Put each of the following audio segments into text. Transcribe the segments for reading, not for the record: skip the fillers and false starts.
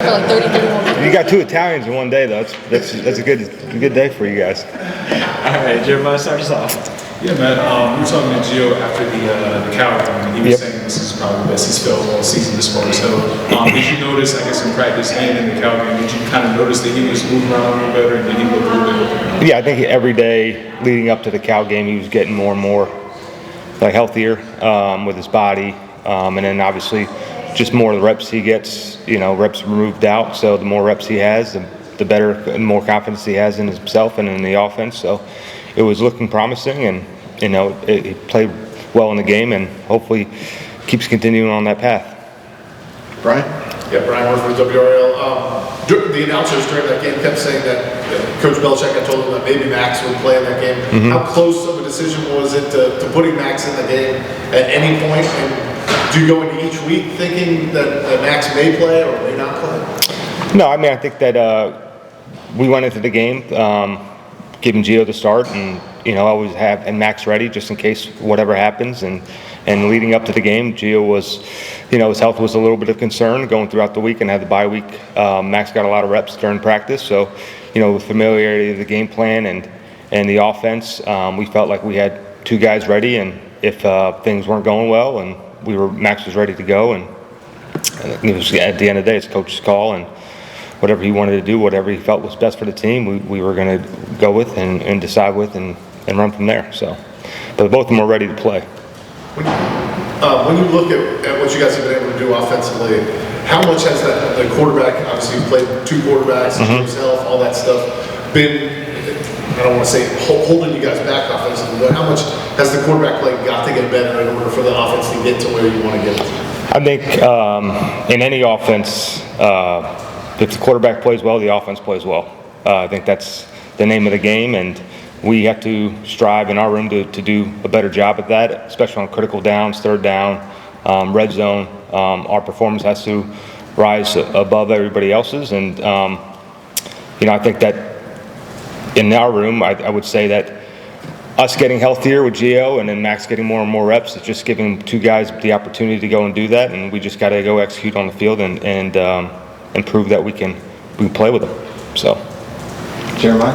For like 30 more minutes. You got two Italians in one day, though. That's a good day for you guys. All right, Jeremiah, start us off. Yeah, man. We were talking to Gio after the Cal game, and he was saying this is probably the best he's felt all season this far. So, did you notice, I guess, in practice and in the Cal game, did you kind of notice that he was moving around a little better and did he look a little bit? Yeah, I think every day leading up to the Cal game, he was getting more and more healthier with his body, and then obviously just more of the reps he gets. Reps removed out, so the more reps he has, the better and more confidence he has in himself and in the offense. So it was looking promising, and he played well in the game, and hopefully keeps continuing on that path. Brian? Yeah, Brian Worth with WRL. The announcers during that game kept saying that Coach Belichick had told him that maybe Max would play in that game. Mm-hmm. How close of a decision was it to putting Max in the game at any point? And do you go into each week thinking that Max may play or may not play? No, I mean, I think that we went into the game giving Gio the start, and always have Max ready just in case whatever happens. And leading up to the game, Gio was, his health was a little bit of concern going throughout the week and had the bye week. Max got a lot of reps during practice, so with familiarity of the game plan and the offense, we felt like we had two guys ready, and if things weren't going well and Max was ready to go, and it was, at the end of the day, it's coach's call, and whatever he wanted to do, whatever he felt was best for the team, we were going to go with and decide with and run from there. So, but both of them are ready to play. When you look at what you guys have been able to do offensively, how much has the quarterback, obviously you played two quarterbacks, himself, all that stuff, been, I don't want to say holding you guys back offensively, but how much has the quarterback play got to get better in order for the offense to get to where you want to get? I think in any offense, if the quarterback plays well, the offense plays well. I think that's the name of the game, and we have to strive in our room to do a better job at that, especially on critical downs, third down, red zone. Our performance has to rise above everybody else's, and I think that in our room, I would say that us getting healthier with Gio and then Max getting more and more reps, it's just giving two guys the opportunity to go and do that, and we just got to go execute on the field and prove that we can play with them. So, Jeremiah?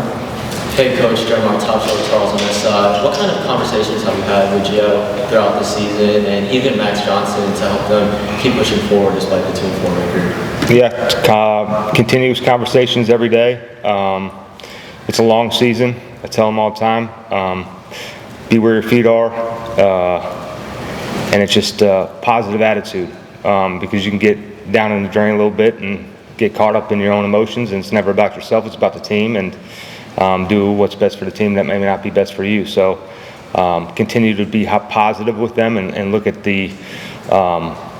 Hey, Coach, Jeremiah, top show Charles on this side. What kind of conversations have you had with Gio throughout the season and even Max Johnson to help them keep pushing forward despite the 2-4 record? Yeah, continuous conversations every day. It's a long season. I tell them all the time, be where your feet are, and it's just a positive attitude because you can get down in the drain a little bit and get caught up in your own emotions, and it's never about yourself, it's about the team, and do what's best for the team that may not be best for you. So continue to be positive with them and look at the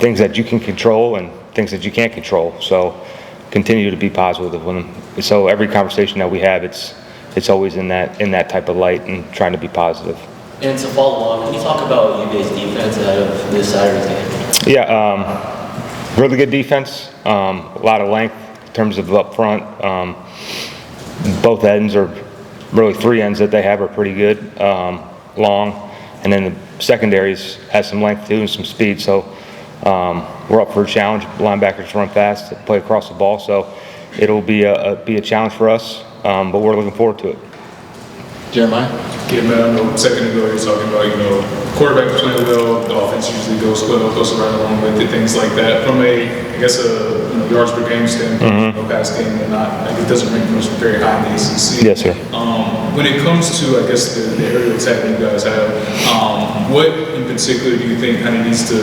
things that you can control and things that you can't control. So continue to be positive with them. So every conversation that we have, it's always in that type of light and trying to be positive. And to follow along, can you talk about UVA's defense ahead of this Saturday's game? Yeah, really good defense. A lot of length in terms of up front. Both ends are really three ends that they have are pretty good, long, and then the secondaries has some length too and some speed. So we're up for a challenge. Linebackers run fast, play across the ball, so it'll be a challenge for us. But we're looking forward to it. Jeremiah? Yeah, man, I know a second ago you were talking about, quarterback playing well, the offense usually goes well, goes right along with it, things like that. From a yards per game standpoint, pass game and not, it doesn't rank very high in the ACC. Yes, sir. When it comes to, the aerial attack that you guys have, what in particular do you think kind of needs to,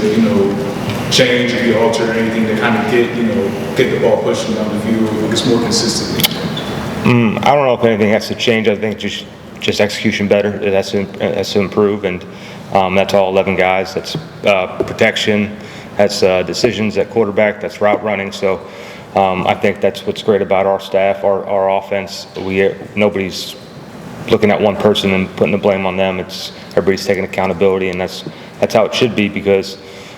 change or be altered or anything to kind of get the ball pushing down the field, more consistently? I don't know if anything has to change. I think just execution better. It has to improve, and that's all 11 guys. That's protection. That's decisions at quarterback. That's route running. So I think that's what's great about our staff, our offense. Nobody's looking at one person and putting the blame on them. It's everybody's taking accountability, and that's how it should be, because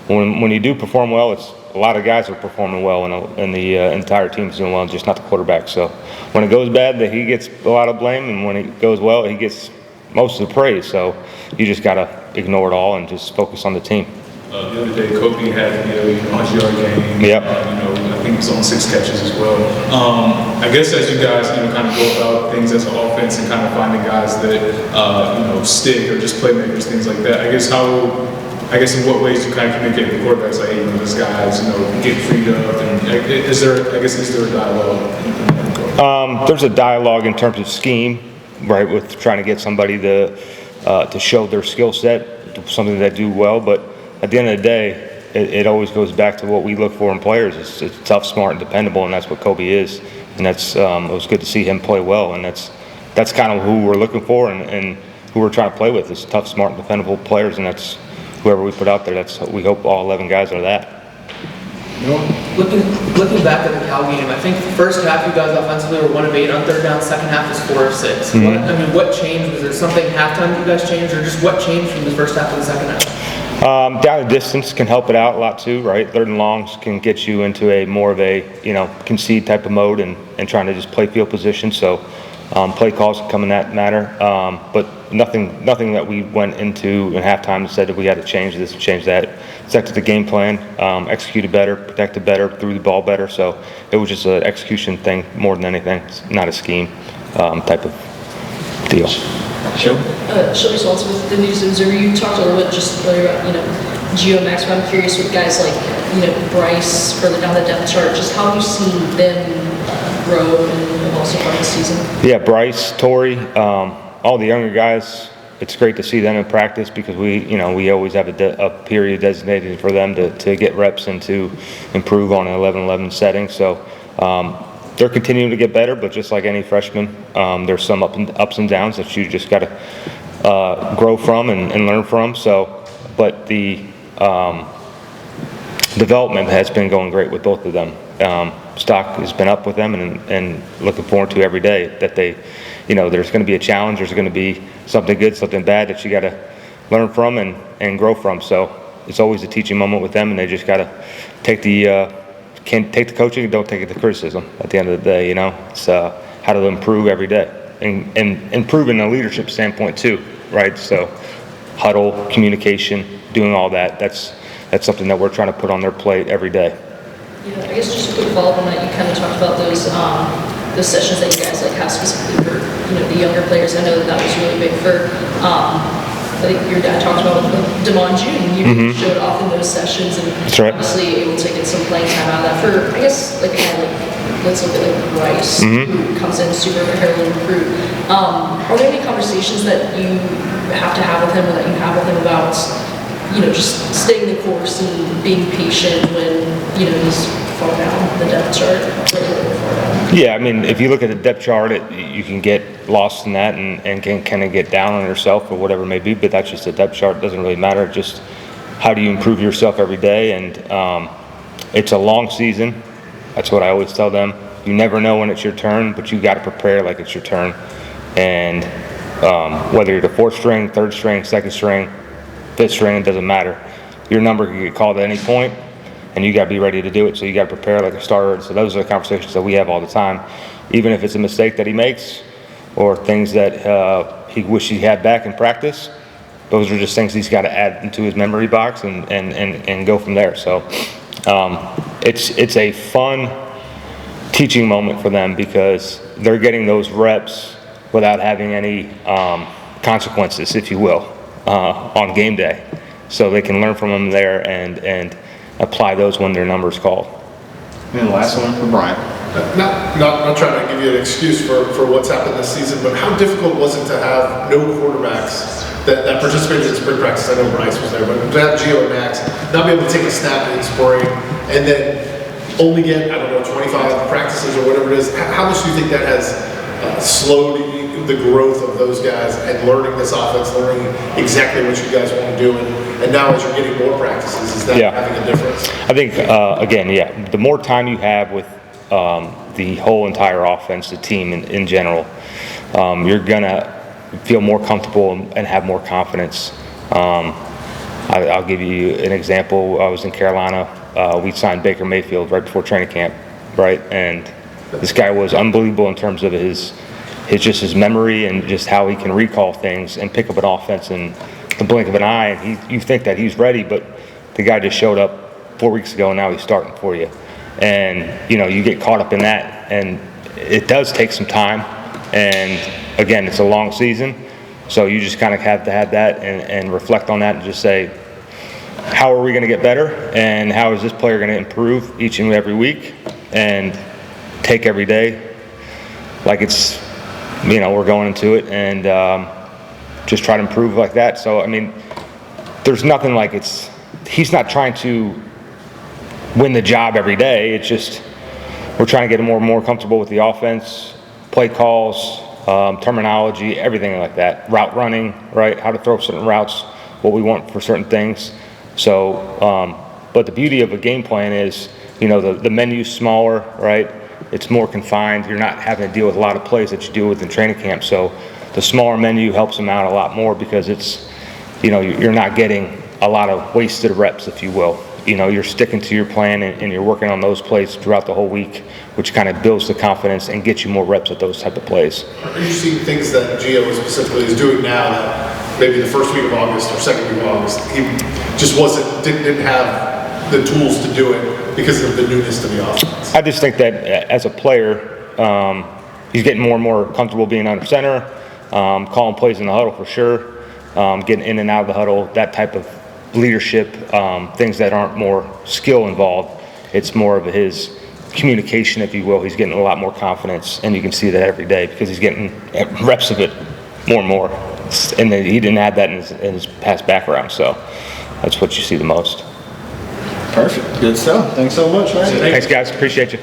when you do perform well, it's a lot of guys are performing well, and the entire team's doing well, just not the quarterback. So when it goes bad, he gets a lot of blame, and when it goes well, he gets most of the praise. So you just got to ignore it all and just focus on the team. The other day, Kobe had the 100-yard game. Yep. I think think it was on 6 catches as well. I guess as you guys, kind of go about things as an offense and kind of finding guys that, stick or just playmakers, things like that, I guess in what ways do you kind of communicate with the quarterbacks, like, hey, this guy's, get freed up, and is there a dialogue? There's a dialogue in terms of scheme, right, with trying to get somebody to show their skill set, something that do well, but at the end of the day, it always goes back to what we look for in players. It's tough, smart, and dependable, and that's what Kobe is. And that's it was good to see him play well, and that's kind of who we're looking for and who we're trying to play with is tough, smart, and dependable players, and that's whoever we put out there. We hope all 11 guys are that. Looking back at the Cal game, I think the first half you guys offensively were 1 of 8 on 3rd down. Second half was 4 of 6. Mm-hmm. What changed? Was there something halftime you guys changed, or just what changed from the first half to the second half? Down the distance can help it out a lot too, right? 3rd and longs can get you into a more of a concede type of mode and trying to just play field position. So play calls can come in that matter, but nothing that we went into in halftime and said that we had to change this and change that. Stuck to the game plan, executed better, protected better, threw the ball better. So it was just an execution thing more than anything. It's not a scheme type of deal. Shelby Swanson with the News Observer. You talked a little bit just earlier about, Gio and Max, but I'm curious with guys like, Bryce further down the depth chart, just how have you seen them grow and also far this season? Yeah, Bryce, Torrey, all the younger guys, it's great to see them in practice because we always have a period designated for them to get reps and to improve on an 11-11 setting. So they're continuing to get better, but just like any freshman, there's some ups and downs that you just got to grow from and learn from. So, but the development has been going great with both of them. Stock has been up with them, and looking forward to every day that they, there's going to be a challenge. There's going to be something good, something bad that you got to learn from and grow from. So it's always a teaching moment with them, and they just got to take can't take the coaching and don't take the criticism at the end of the day. It's how to improve every day and improve in a leadership standpoint too, right? So huddle, communication, doing all that, that's something that we're trying to put on their plate every day. Yeah, I guess just a quick follow-up on that. You kind of talked about those sessions that you guys have specifically for the younger players. I know that was really big for I think your dad talked about with Damon June. You showed off in those sessions and obviously able to get some playing time out of that. For I guess a guy let's look at Bryce who comes in super heralded recruit. Are there any conversations that you have to have with him or that you have with him about just staying the course and being patient when he's far down the depth chart? Yeah, I mean, if you look at the depth chart, you can get lost in that and can kind of get down on yourself or whatever it may be, but that's just a depth chart. It doesn't really matter. Just how do you improve yourself every day? And it's a long season. That's what I always tell them. You never know when it's your turn, but you got to prepare like it's your turn. And whether you're the 4th string, 3rd string, 2nd string, 5th string, it doesn't matter. Your number can get called at any point, and you got to be ready to do it. So you got to prepare like a starter. So those are the conversations that we have all the time, even if it's a mistake that he makes or things that he wish he had back in practice. Those are just things he's got to add into his memory box and go from there. So it's a fun teaching moment for them because they're getting those reps without having any consequences, if you will, on game day. So they can learn from them there and apply those when their number is called. And the last one for Brian. Not trying to give you an excuse for what's happened this season, but how difficult was it to have no quarterbacks that participated in spring practice? I know Bryce was there, but to have Gio and Max not be able to take a snap in spring and then only get, 25 practices or whatever it is. How much do you think that has slowed the growth of those guys and learning this offense, learning exactly what you guys want to do, and now as you're getting more practices, is that having a difference? I think, again, the more time you have with the whole entire offense, the team in general, you're going to feel more comfortable and have more confidence. I'll give you an example. I was in Carolina. We signed Baker Mayfield right before training camp, right? And this guy was unbelievable in terms of his memory and just how he can recall things and pick up an offense in the blink of an eye. And you think that he's ready, but the guy just showed up 4 weeks ago and now he's starting for you. And, you know, you get caught up in that, and it does take some time. And again, it's a long season, so you just kind of have to have that and reflect on that and just say, how are we going to get better, and how is this player going to improve each and every week, and take every day like it's, you know, we're going into it, and just try to improve like that. So, I mean, there's nothing like he's not trying to win the job every day. It's just we're trying to get him more and more comfortable with the offense, play calls, terminology, everything like that. Route running, right? How to throw certain routes, what we want for certain things. So, but the beauty of a game plan is, you know, the menu's smaller, right? It's more confined. You're not having to deal with a lot of plays that you deal with in training camp. So the smaller menu helps them out a lot more because it's, you know, you're not getting a lot of wasted reps, if you will. You know, you're sticking to your plan and you're working on those plays throughout the whole week, which kind of builds the confidence and gets you more reps at those type of plays. Are you seeing things that Gio specifically is doing now that maybe the first week of August or second week of August, he just didn't have the tools to do it because of the newness to the offense? I just think that as a player, he's getting more and more comfortable being under center, calling plays in the huddle for sure, getting in and out of the huddle, that type of leadership, things that aren't more skill involved. It's more of his communication, if you will. He's getting a lot more confidence, and you can see that every day because he's getting reps of it more and more. And he didn't have that in his past background, so that's what you see the most. Perfect. Good stuff. Thanks so much, man. Thanks, guys. Appreciate you.